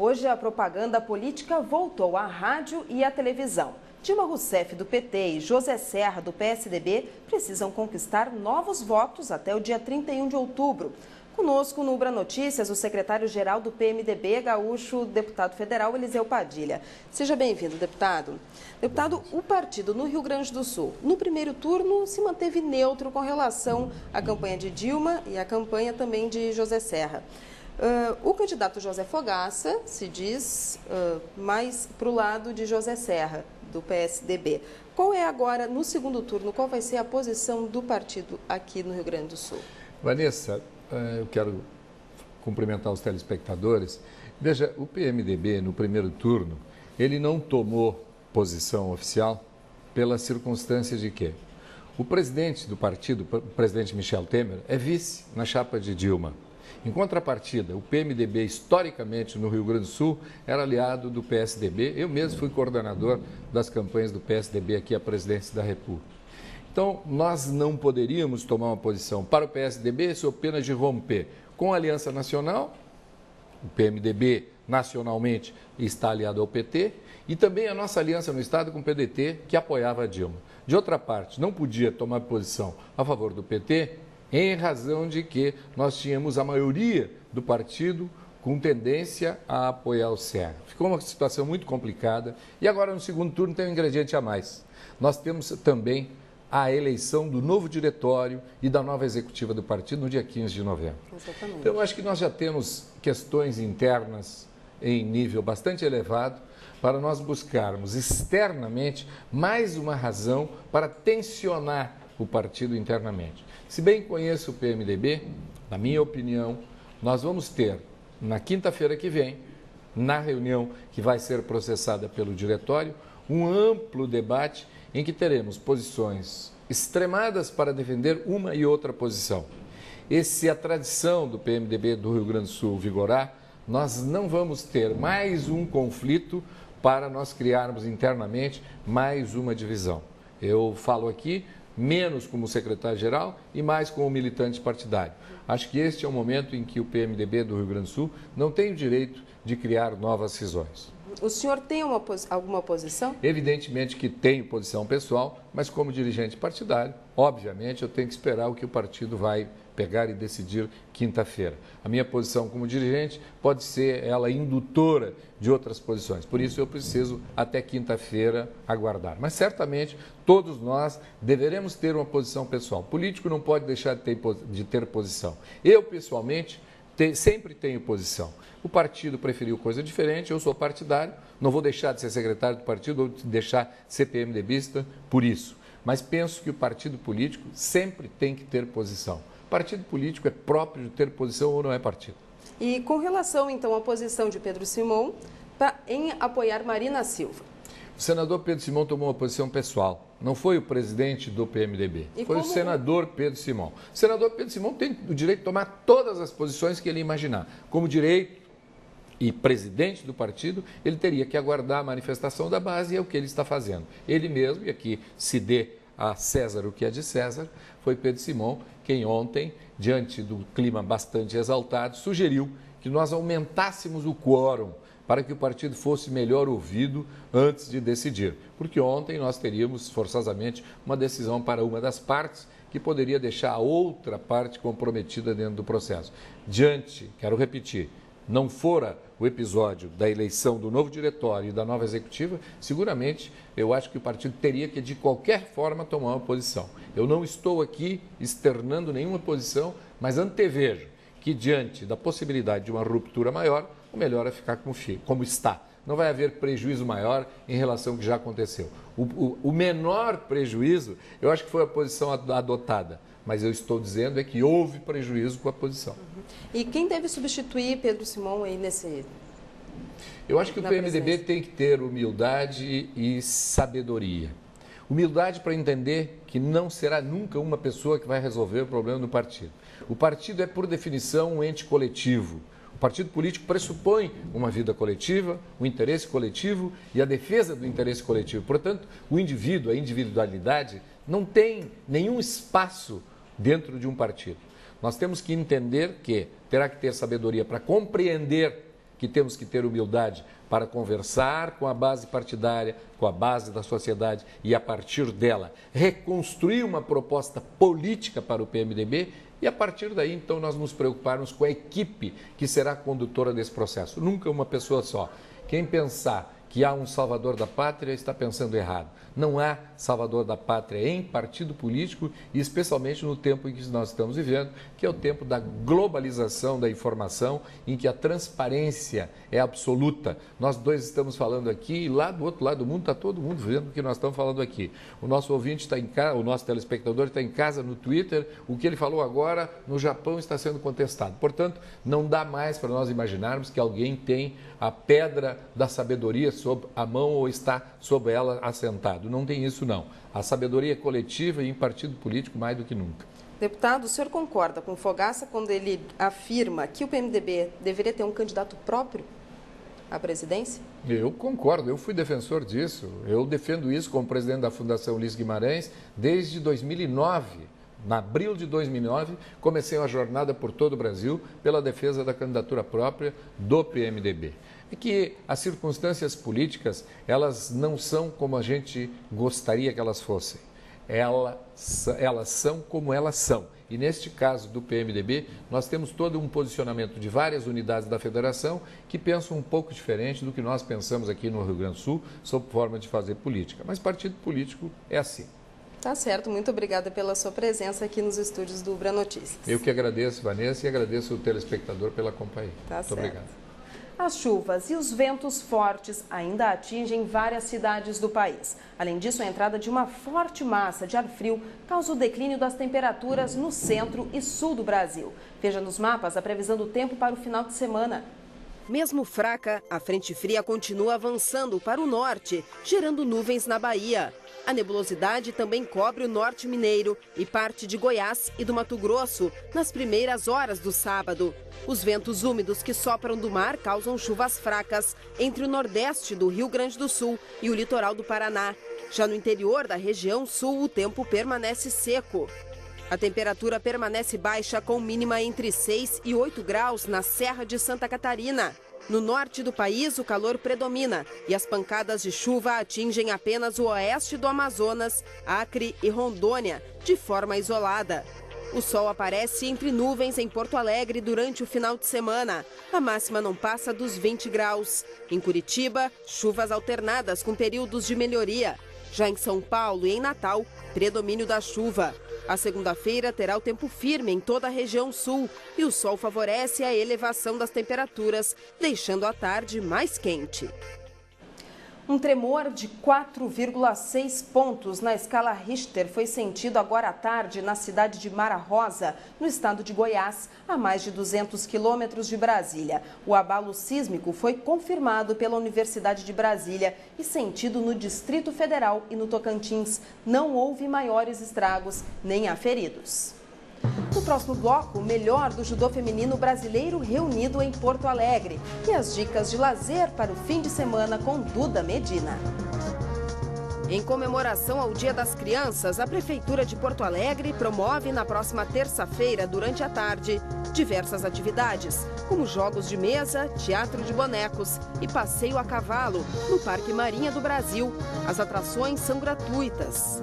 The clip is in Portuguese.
Hoje a propaganda política voltou à rádio e à televisão. Dilma Rousseff, do PT, e José Serra, do PSDB, precisam conquistar novos votos até o dia 31 de outubro. Conosco no Ubra Notícias, o secretário-geral do PMDB, gaúcho, deputado federal Eliseu Padilha. Seja bem-vindo, deputado. Deputado, o partido no Rio Grande do Sul, no primeiro turno, se manteve neutro com relação à campanha de Dilma e à campanha também de José Serra. O candidato José Fogaça se diz mais para o lado de José Serra, do PSDB. Qual é agora, no segundo turno, qual vai ser a posição do partido aqui no Rio Grande do Sul? Vanessa, eu quero cumprimentar os telespectadores. Veja, o PMDB, no primeiro turno, ele não tomou posição oficial pelas circunstâncias de que o presidente do partido, o presidente Michel Temer, é vice na chapa de Dilma. Em contrapartida, o PMDB, historicamente, no Rio Grande do Sul, era aliado do PSDB. Eu mesmo fui coordenador das campanhas do PSDB aqui à presidência da República. Então, nós não poderíamos tomar uma posição para o PSDB sob pena de romper com a Aliança Nacional, o PMDB nacionalmente está aliado ao PT, e também a nossa aliança no Estado com o PDT, que apoiava a Dilma. De outra parte, não podia tomar posição a favor do PT, em razão de que nós tínhamos a maioria do partido com tendência a apoiar o Serra. Ficou uma situação muito complicada e agora no segundo turno tem um ingrediente a mais. Nós temos também a eleição do novo diretório e da nova executiva do partido no dia 15 de novembro. Exatamente. Então, eu acho que nós já temos questões internas em nível bastante elevado para nós buscarmos externamente mais uma razão para tensionar o partido internamente. Se bem conheço o PMDB, na minha opinião, nós vamos ter, na quinta-feira que vem, na reunião que vai ser processada pelo diretório, um amplo debate em que teremos posições extremadas para defender uma e outra posição. E se a tradição do PMDB do Rio Grande do Sul vigorar, nós não vamos ter mais um conflito para nós criarmos internamente mais uma divisão. Eu falo aqui menos como secretário-geral e mais como militante partidário. Acho que este é o momento em que o PMDB do Rio Grande do Sul não tem o direito de criar novas cisões. O senhor tem alguma posição? Evidentemente que tenho posição pessoal, mas como dirigente partidário, obviamente eu tenho que esperar o que o partido vai pegar e decidir quinta-feira. A minha posição como dirigente pode ser ela indutora de outras posições. Por isso eu preciso até quinta-feira aguardar. Mas certamente todos nós deveremos ter uma posição pessoal. O político não pode deixar de ter posição. Eu, pessoalmente, sempre tenho posição. O partido preferiu coisa diferente, eu sou partidário, não vou deixar de ser secretário do partido ou deixar de ser PMDBista por isso. Mas penso que o partido político sempre tem que ter posição. Partido político é próprio de ter posição ou não é partido. E com relação, então, à posição de Pedro Simão em apoiar Marina Silva? O senador Pedro Simão tomou uma posição pessoal. Não foi o presidente do PMDB, foi o senador Pedro Simão. O senador Pedro Simão tem o direito de tomar todas as posições que ele imaginar. Como direito e presidente do partido, ele teria que aguardar a manifestação da base e é o que ele está fazendo. Ele mesmo, e aqui se dê a César o que é de César, foi Pedro Simão quem ontem, diante do clima bastante exaltado, sugeriu que nós aumentássemos o quórum para que o partido fosse melhor ouvido antes de decidir. Porque ontem nós teríamos forçosamente uma decisão para uma das partes que poderia deixar a outra parte comprometida dentro do processo. Diante, quero repetir, não fora o episódio da eleição do novo diretório e da nova executiva, seguramente eu acho que o partido teria que, de qualquer forma, tomar uma posição. Eu não estou aqui externando nenhuma posição, mas antevejo que, diante da possibilidade de uma ruptura maior, o melhor é ficar como está. Não vai haver prejuízo maior em relação ao que já aconteceu. O menor prejuízo, eu acho que foi a posição adotada. Mas eu estou dizendo é que houve prejuízo com a posição. E quem deve substituir Pedro Simão aí nesse... Eu acho que o PMDB tem que ter humildade e sabedoria. Humildade para entender que não será nunca uma pessoa que vai resolver o problema do partido. O partido é, por definição, um ente coletivo. O partido político pressupõe uma vida coletiva, um interesse coletivo e a defesa do interesse coletivo. Portanto, o indivíduo, a individualidade, não tem nenhum espaço dentro de um partido. Nós temos que entender que terá que ter sabedoria para compreender que temos que ter humildade para conversar com a base partidária, com a base da sociedade e, a partir dela, reconstruir uma proposta política para o PMDB e, a partir daí, então, nós nos preocuparmos com a equipe que será condutora desse processo. Nunca uma pessoa só. Quem pensar que há um salvador da pátria está pensando errado. Não há salvador da pátria em partido político e especialmente no tempo em que nós estamos vivendo, que é o tempo da globalização da informação, em que a transparência é absoluta. Nós dois estamos falando aqui e lá do outro lado do mundo está todo mundo vendo o que nós estamos falando aqui. O nosso ouvinte está em casa, o nosso telespectador está em casa no Twitter, o que ele falou agora no Japão está sendo contestado. Portanto, não dá mais para nós imaginarmos que alguém tem a pedra da sabedoria sob a mão ou está sob ela assentado. Não tem isso, não. A sabedoria é coletiva e em partido político mais do que nunca. Deputado, o senhor concorda com Fogaça quando ele afirma que o PMDB deveria ter um candidato próprio à presidência? Eu concordo, eu fui defensor disso. Eu defendo isso como presidente da Fundação Ulisses Guimarães desde 2009. Em abril de 2009, comecei uma jornada por todo o Brasil pela defesa da candidatura própria do PMDB. É que as circunstâncias políticas, elas não são como a gente gostaria que elas fossem. Elas são como elas são. E neste caso do PMDB, nós temos todo um posicionamento de várias unidades da federação que pensam um pouco diferente do que nós pensamos aqui no Rio Grande do Sul, sob forma de fazer política. Mas partido político é assim. Tá certo, muito obrigada pela sua presença aqui nos estúdios do Ubra Notícias. Eu que agradeço, Vanessa, e agradeço o telespectador pela companhia. Tá muito certo. Obrigado. As chuvas e os ventos fortes ainda atingem várias cidades do país. Além disso, a entrada de uma forte massa de ar frio causa o declínio das temperaturas no centro e sul do Brasil. Veja nos mapas a previsão do tempo para o final de semana. Mesmo fraca, a frente fria continua avançando para o norte, gerando nuvens na Bahia. A nebulosidade também cobre o norte mineiro e parte de Goiás e do Mato Grosso nas primeiras horas do sábado. Os ventos úmidos que sopram do mar causam chuvas fracas entre o nordeste do Rio Grande do Sul e o litoral do Paraná. Já no interior da região sul, o tempo permanece seco. A temperatura permanece baixa, com mínima entre 6 e 8 graus na Serra de Santa Catarina. No norte do país, o calor predomina e as pancadas de chuva atingem apenas o oeste do Amazonas, Acre e Rondônia, de forma isolada. O sol aparece entre nuvens em Porto Alegre durante o final de semana. A máxima não passa dos 20 graus. Em Curitiba, chuvas alternadas com períodos de melhoria. Já em São Paulo e em Natal, predomínio da chuva. A segunda-feira terá o tempo firme em toda a região sul e o sol favorece a elevação das temperaturas, deixando a tarde mais quente. Um tremor de 4,6 pontos na escala Richter foi sentido agora à tarde na cidade de Mara Rosa, no estado de Goiás, a mais de 200 quilômetros de Brasília. O abalo sísmico foi confirmado pela Universidade de Brasília e sentido no Distrito Federal e no Tocantins. Não houve maiores estragos nem há feridos. No próximo bloco, o melhor do judô feminino brasileiro reunido em Porto Alegre e as dicas de lazer para o fim de semana com Duda Medina. Em comemoração ao Dia das Crianças, a Prefeitura de Porto Alegre promove na próxima terça-feira, durante a tarde, diversas atividades, como jogos de mesa, teatro de bonecos e passeio a cavalo no Parque Marinha do Brasil. As atrações são gratuitas.